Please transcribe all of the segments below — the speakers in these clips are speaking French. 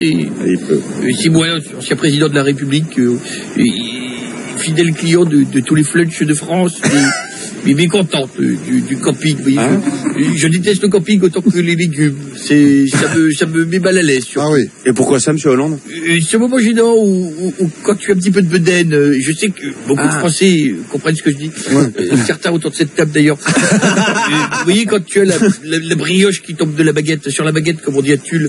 C'est moi, ancien président de la République, fidèle client de tous les flunchs de France, mais mécontent du camping. Je déteste le camping autant que les légumes. Ça me met mal à l'aise. Ah oui. Et pourquoi ça, monsieur Hollande? C'est un moment gênant où quand tu as un petit peu de bedaine, je sais que beaucoup de Français comprennent ce que je dis. Certains autour de cette table d'ailleurs. Vous voyez, quand tu as la brioche qui tombe de la baguette, sur la baguette, comme on dit à Tulle,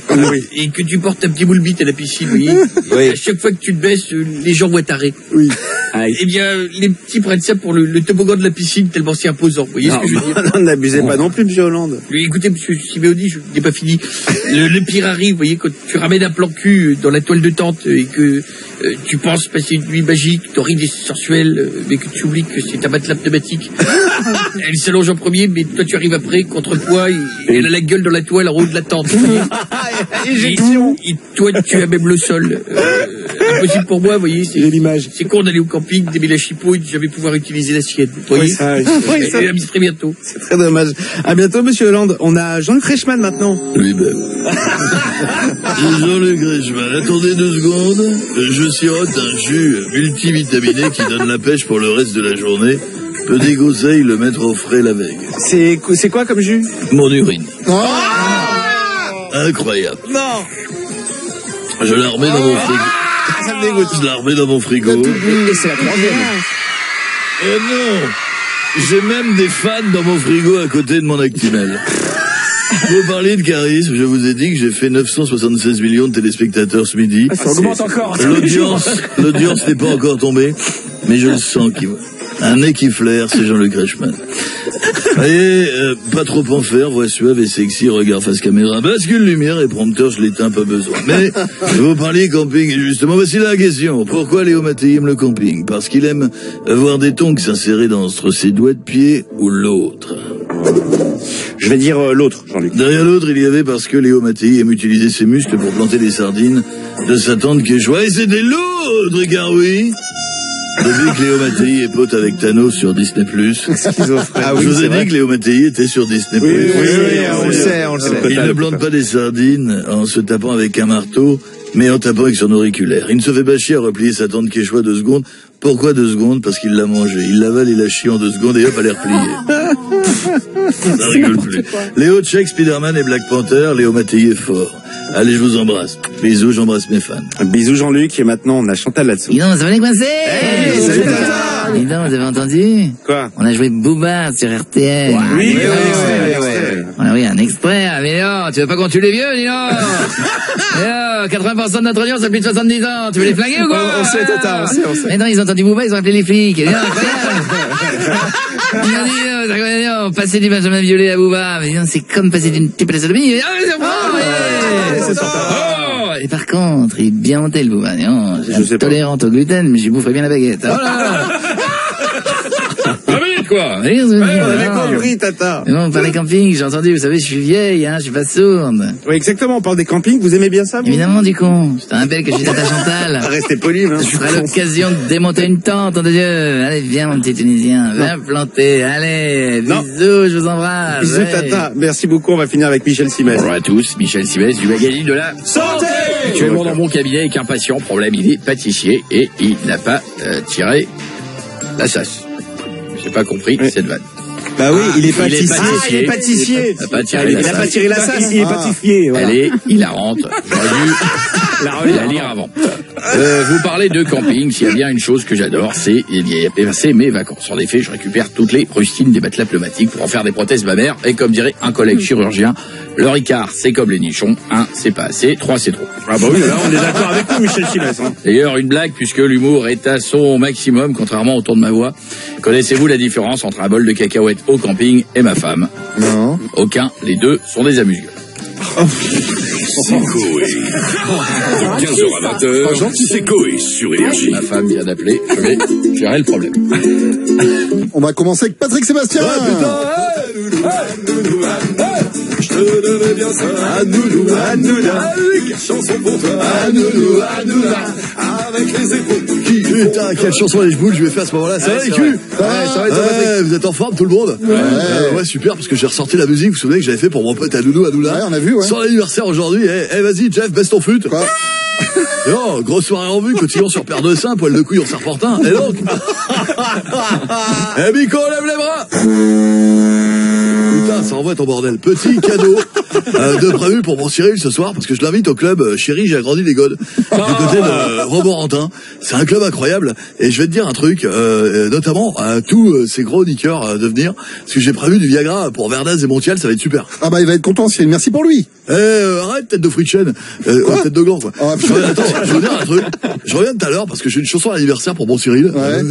et que tu portes un petit boule bite à la piscine, vous voyez, à chaque fois que tu te baisses, les gens vont t'arrêter. Oui. Eh bien, les petits prennent ça pour le toboggan de la piscine, tellement c'est imposant. Vous voyez ce que je veux dire? N'abusez pas non plus, monsieur Hollande. Écoutez, monsieur Siméoni, je n'ai pas fini. Le pire arrive, vous voyez, quand tu ramènes un plan cul dans la toile de tente et que tu penses passer une nuit magique, torride et sensuelle, mais que tu oublies que c'est ta matelas pneumatique. Elle s'allonge en premier, mais toi tu arrives après, contre-poids, et elle a la gueule dans la toile en haut de la tente. Éjection. Et toi tu as même le sol. Impossible pour moi, vous voyez, c'est con d'aller au camping, d'aimer la chipot et de jamais pouvoir utiliser la sienne. Vous voyez, et à très bientôt. C'est très dommage. À bientôt, monsieur Hollande. On a Jean-Luc Reichmann maintenant. Lui-même. Jean-Luc Reichmann, attendez 2 secondes. Je sirote un jus multivitaminé qui donne la pêche pour le reste de la journée. Peut dégousser, le mettre au frais la veille. C'est quoi comme jus? Mon urine. Incroyable. Non. Je la remets dans mon frigo. Ça me dégoûte. Je la remets dans mon frigo. Et c'est la troisième. Oh non. J'ai même des fans dans mon frigo à côté de mon Actimel. Vous parlez de charisme, je vous ai dit que j'ai fait 976 millions de téléspectateurs ce midi. Ça augmente encore. L'audience n'est pas encore tombée, mais je le sens qu'il va. Un nez qui flaire, c'est Jean-Luc Reichmann. Voyez, pas trop en faire, voix suave et sexy, regard face caméra, bascule lumière et prompteur, je l'éteins, pas besoin. Mais, vous parliez camping, et justement, voici la question. Pourquoi Léo Mattei aime le camping? Parce qu'il aime voir des tongs s'insérer entre ses doigts de pied ou l'autre. Je vais dire l'autre, Jean-Luc. Derrière l'autre, il y avait parce que Léo Mattei aime utiliser ses muscles pour planter les sardines de sa tante Quechua. Et c'était l'autre, car oui. Depuis que Léo Mattei est pote avec Thanos sur Disney+. Je vous ai dit que Léo Mattei était sur Disney+. Oui, on le sait. Il ne plante pas des sardines en se tapant avec un marteau, mais en tapant avec son auriculaire. Il ne se fait pas chier à replier sa tante Quechua 2 secondes. Pourquoi 2 secondes? Parce qu'il l'a mangé. Il l'avale et l'a chié en 2 secondes et hop, à l'air plié. Ça rigole plus. Léo check Spider-Man et Black Panther. Léo Mattei est fort. Allez, je vous embrasse. Bisous, j'embrasse mes fans. Bisous Jean-Luc, et maintenant on a Chantal là-dessous. Dis donc, ça va les coincer? Salut Tata. Dis donc, vous avez entendu? Quoi? On a joué Booba sur RTL. Oui, Oui, un extrait, mais non, tu veux pas qu'on tue les vieux, dis donc? 80% de notre audience a plus de 70 ans, tu veux les flinguer ou quoi? On sait, Tata, on sait. Mais non, ils ont entendu Booba, ils ont appelé les flics. Incroyable. Ils ont dit, incroyable, passer du Benjamin Violet à Booba, mais non, c'est comme passer d'une type à la sodomie. Et par contre, il est bien monté le Booba. Non, je suis tolérante au gluten, mais j'y boufferais bien la baguette. Oh là. Quoi? Oui, on avait compris, Tata. Mais bon, on parle des campings, j'ai entendu, vous savez, je suis vieille, je suis pas sourde. Oui, exactement, on parle des campings, vous aimez bien ça, vous? Évidemment, du con. Je te rappelle que je suis Tata Chantal. Restez poli, hein. Je ferai l'occasion de démonter une tente, en de Dieu. Allez, viens, mon petit Tunisien, viens planter, allez, bisous, je vous embrasse. Bisous, Tata. Merci beaucoup, on va finir avec Michel Simès. Bonjour à tous, Michel Simès du magazine de la Santé. Actuellement dans mon cabinet avec un patient, problème, il est pâtissier et il n'a pas tiré la sasse. J'ai pas compris cette vanne. Bah oui, il est pâtissier. Il est pâtissier. Il n'a pas tiré la sasse. Il n'a pas tiré la sasse, il est pâtissier. Elle est hilarante. J'aurais dû la lire avant. Vous parlez de camping, s'il y a bien une chose que j'adore, c'est passer mes vacances. En effet, je récupère toutes les rustines des matelas pneumatiques pour en faire des prothèses mammaires. Et comme dirait un collègue chirurgien, le Ricard, c'est comme les nichons. 1, c'est pas assez. 3, c'est trop. Ah bah oui, là, on est d'accord avec vous, Michel Simès. D'ailleurs, une blague, puisque l'humour est à son maximum, contrairement au ton de ma voix. Connaissez-vous la différence entre un bol de cacahuètes au camping et ma femme? Non. Aucun, les deux sont des amuse-gueules. C'est Coé. De 15h à 20h, c'est Coé sur Énergie. Ma femme vient d'appeler, je vais gérer le problème. On va commencer avec Patrick Sébastien. Je te donne bien ça. Avec chanson pour toi. Avec les épaules qui Putain, quelle chanson les boules je lui ai fait à ce moment-là. Ça va les culs? Ouais, vous êtes en forme tout le monde? Ouais, super, parce que j'ai ressorti la musique, vous vous souvenez que j'avais fait pour mon pote Anoulou, Anoula. Ouais, on a vu, ouais. Son anniversaire aujourd'hui. Vas-y, Jeff, baisse ton flûte. Quoi? Non, grosse soirée en vue, cotillon sur paire de seins, poil de couille en serpentin. Et donc? Miko, lève les bras! Putain, ça envoie ton bordel. Petit cadeau de prévu pour mon Cyril ce soir, parce que je l'invite au club Chéri, j'ai agrandi les godes, du côté de Romorantin. C'est un club incroyable, et je vais te dire un truc, notamment à tous ces gros niqueurs de venir, parce que j'ai prévu du Viagra pour Verdaz et Montiel, ça va être super. Ah bah il va être content, Cyril, merci pour lui. Arrête, tête de fruit de chêne, tête de gland, quoi. Attends, je veux dire un truc, je reviens tout à l'heure, parce que j'ai une chanson d'anniversaire pour mon Cyril. Ouais.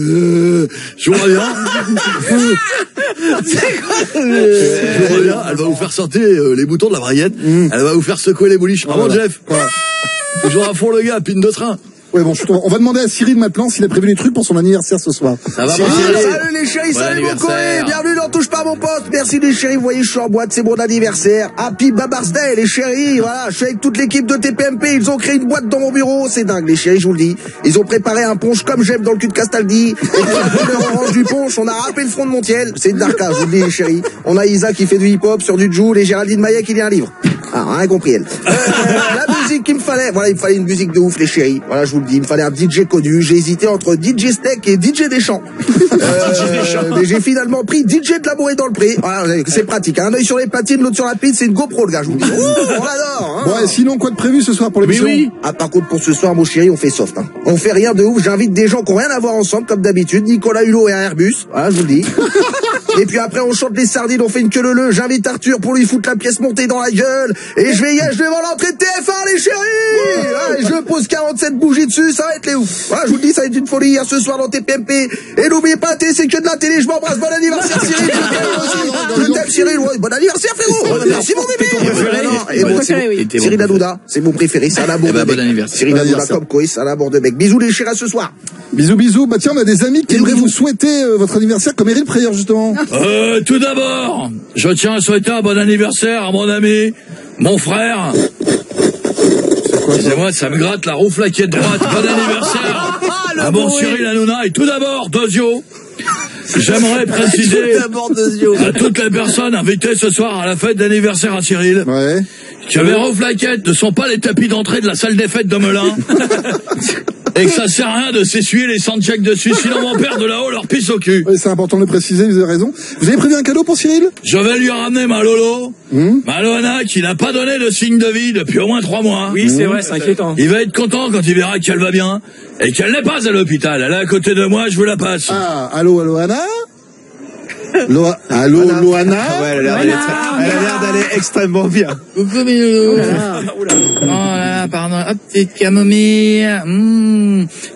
Je reviens. Je reviens, elle va vous faire sortir les boutons de la braguette, elle va vous faire secouer les bouliches. Bravo, Jeff. Toujours à fond le gars, pine de train. Ouais, bon, on va demander à Cyril maintenant s'il a prévu des trucs pour son anniversaire ce soir. Ça va, Salut les chéris, salut mon coé, bienvenue dans Touche pas mon pote. Merci les chéris, vous voyez, je suis en boîte, c'est mon anniversaire. Happy Babarsday les chéris, voilà, je suis avec toute l'équipe de TPMP, ils ont créé une boîte dans mon bureau, c'est dingue les chéris, je vous le dis. Ils ont préparé un punch comme j'aime dans le cul de Castaldi, et pour la couleur orange du punch, on a râpé le front de Montiel, c'est une darka, je vous le dis les chéris. On a Isa qui fait du hip-hop sur du Joule et Géraldine Maillet qui lit un livre. Ah, rien compris elle. La musique qu'il me fallait, voilà, il me fallait une musique de ouf les chéris, voilà, je vous le dis, il me fallait un DJ connu, j'ai hésité entre DJ Steak et DJ Deschamps. Mais j'ai finalement pris DJ de l'amour et dans le pré. Voilà, c'est pratique, hein. Un œil sur les platines, l'autre sur la piste, c'est une GoPro le gars, je vous dis. Oh, on l'adore, hein. Bon, et sinon, quoi de prévu ce soir pour l'émission? Oui. Ah, par contre, pour ce soir, mon chéri, on fait soft, hein. On fait rien de ouf, j'invite des gens qui ont rien à voir ensemble, comme d'habitude, Nicolas Hulot et un Airbus. Voilà, je vous le dis. Et puis après, on chante les sardines, on fait une queue leu. J'invite Arthur pour lui foutre la pièce montée dans la gueule. Et je vais devant l'entrée de TF1, les chéris. Ouais, je pose 47 bougies dessus, ça va être les ouf. Voilà, je vous le dis, ça va être une folie hier ce soir dans TPMP. Et n'oubliez pas, c'est que de la télé, je m'embrasse. Bon anniversaire, Cyril. Je t'aime, Cyril. Ouais, bon anniversaire, frérot. Merci, mon bébé. Et bon, Cyril Hanouna, c'est mon préféré, c'est un amour de mec. Cyril Hanouna comme Coé, c'est un amour de mec. Bisous, les chéris, à ce soir. Bisous, bisous. Bah tiens, on a des amis qui aimeraient vous souhaiter votre anniversaire comme Eric Prayer, justement. Tout d'abord, je tiens à souhaiter un bon anniversaire à mon ami, mon frère. Excusez-moi, ça me gratte la rouflaquette droite. Bon anniversaire à mon Cyril Hanouna. Et tout d'abord, Dozio, j'aimerais préciser à toutes les personnes invitées ce soir à la fête d'anniversaire à Cyril que mes rouflaquettes ne sont pas les tapis d'entrée de la salle des fêtes de Melun. Et que ça sert à rien de s'essuyer les soundchecks dessus, sinon mon père de là-haut leur pisse au cul. Oui, c'est important de le préciser, vous avez raison. Vous avez prévu un cadeau pour Cyril? Je vais lui ramener ma Lolo, ma Loana, qui n'a pas donné de signe de vie depuis au moins 3 mois. Oui, c'est vrai, c'est inquiétant. Il va être content quand il verra qu'elle va bien, et qu'elle n'est pas à l'hôpital. Elle est à côté de moi, je vous la passe. Ah, allô, Anna? Allô, Loana? Ouais, elle a l'air d'aller extrêmement bien. Coucou mes loulous. Oh là là, pardon. Hop, petite camomille.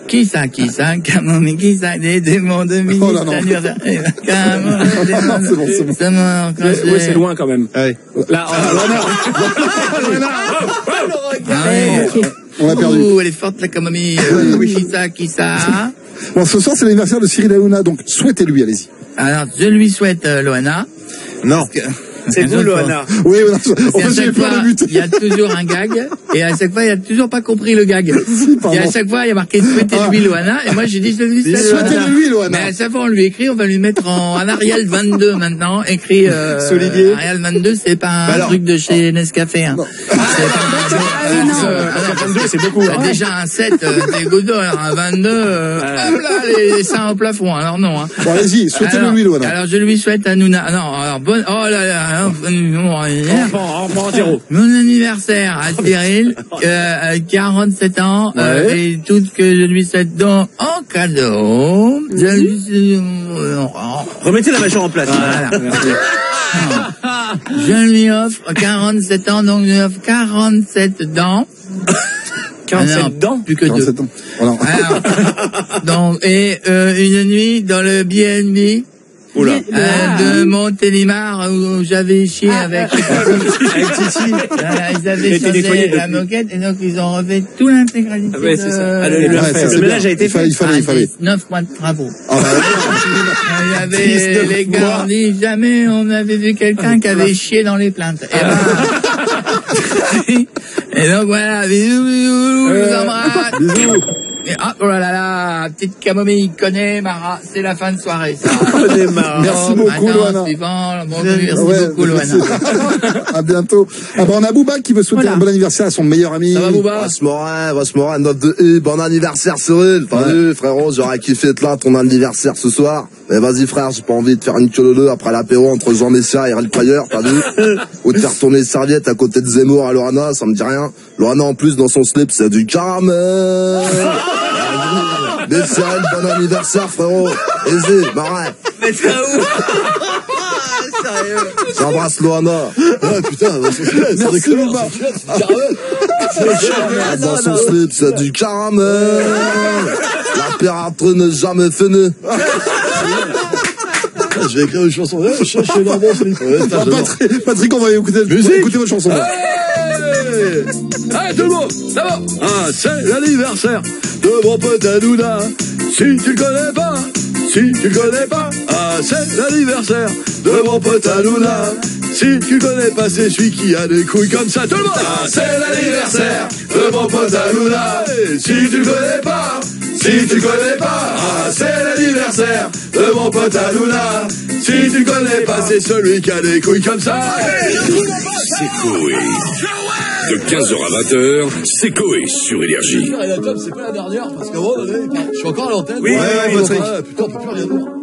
Qui ça, camomille, qui ça, des démons de midi, anniversaire. Camomille, c'est bon. Ouais, c'est loin quand même. Ouais. Là, on l'a perdu. Elle est forte la camomille. Qui ça? Bon, ce soir, c'est l'anniversaire de Cyril Hanouna, donc souhaitez-lui, allez-y. Alors, je lui souhaite Loana. Non. C'est vous, Loana. Oui, en fait, j'ai peur de buter. Il y a toujours un gag, et à chaque fois, il a toujours pas compris le gag. Et à chaque fois, il y a marqué souhaitez-lui Loana, et moi, j'ai dit souhaitez-lui Loana. Mais à chaque fois, on lui écrit, on va lui mettre en Arial 22 maintenant, écrit, Solidier. Arial 22, c'est pas un truc de chez Nescafé, hein. c'est 22, c'est beaucoup. T'as déjà un 7, des gouttes alors un 22, hop là, les seins au plafond, alors non, hein. Bon, allez-y, souhaitez-lui Loana. Alors, je lui souhaite à Nouna, non, alors, bonne, oh là là, mon anniversaire à Cyril, 47 ans, et tout ce que je lui souhaite donc en cadeau, je lui remettez la mâchoire en place. Voilà. Je lui offre 47 ans, donc je lui offre 47 dents. 47 dents? Plus que 2. Voilà. Alors, donc, et une nuit dans le BNB. Oula. De Montélimar où j'avais chié avec Titi. Ils avaient changé la moquette et donc ils ont refait tout l'intégralité. Ouais, c'est ça. Le ménage a été fait. Il fallait. 9 mois de travaux. Il y 19 avait les gars, on dit jamais on avait vu quelqu'un qui avait chié dans les plaintes. Et donc voilà, bisous, je vous embrasse. Bisous. Oh là là là, petite camomille, connaît Mara, c'est la fin de soirée, ça. Merci beaucoup, Loana. Merci beaucoup, Loana. À bientôt. Ah bah, on a Booba qui veut souhaiter un bon anniversaire à son meilleur ami. Ça va, Booba? Morin, 9 de I, bon anniversaire, Cyril. T'as vu, frérot, j'aurais kiffé être là, ton anniversaire ce soir. Mais vas-y, frère, j'ai pas envie de faire une queue après l'apéro entre Jean Messia et Eric Payer, t'as vu? Ou de faire tourner les serviettes à côté de Zemmour à Loana, ça me dit rien. Loana, en plus, dans son slip, c'est du caramel. Mais Cyril, bon anniversaire, frérot. Aisé, Marin. Mais t'as où? J'embrasse Loana. Ah putain, Merci, Booba. Dans son slip, c'est du caramel. L'impératrice n'est jamais finie. Je vais écrire une chanson. Je suis dans mon slip. Patrick, on va écouter votre chanson. Allez, tout le monde, ça va? Ah, c'est l'anniversaire de mon pote Hanouna. Si tu le connais pas, ah, c'est l'anniversaire de mon pote Hanouna. Si tu le connais pas, c'est celui qui a des couilles comme ça. Tout le monde! Ah, c'est l'anniversaire de mon pote Hanouna. Si tu le connais pas, ah, c'est l'anniversaire de mon pote Hanouna. Si tu le connais pas, c'est celui qui a des couilles comme ça. C'est Coé. De 15h à 20h, c'est Coé sur Énergie. C'est pas la dernière, parce qu'avant, je suis encore à l'antenne. Oui, Patrick. Putain, on peut plus rien dire.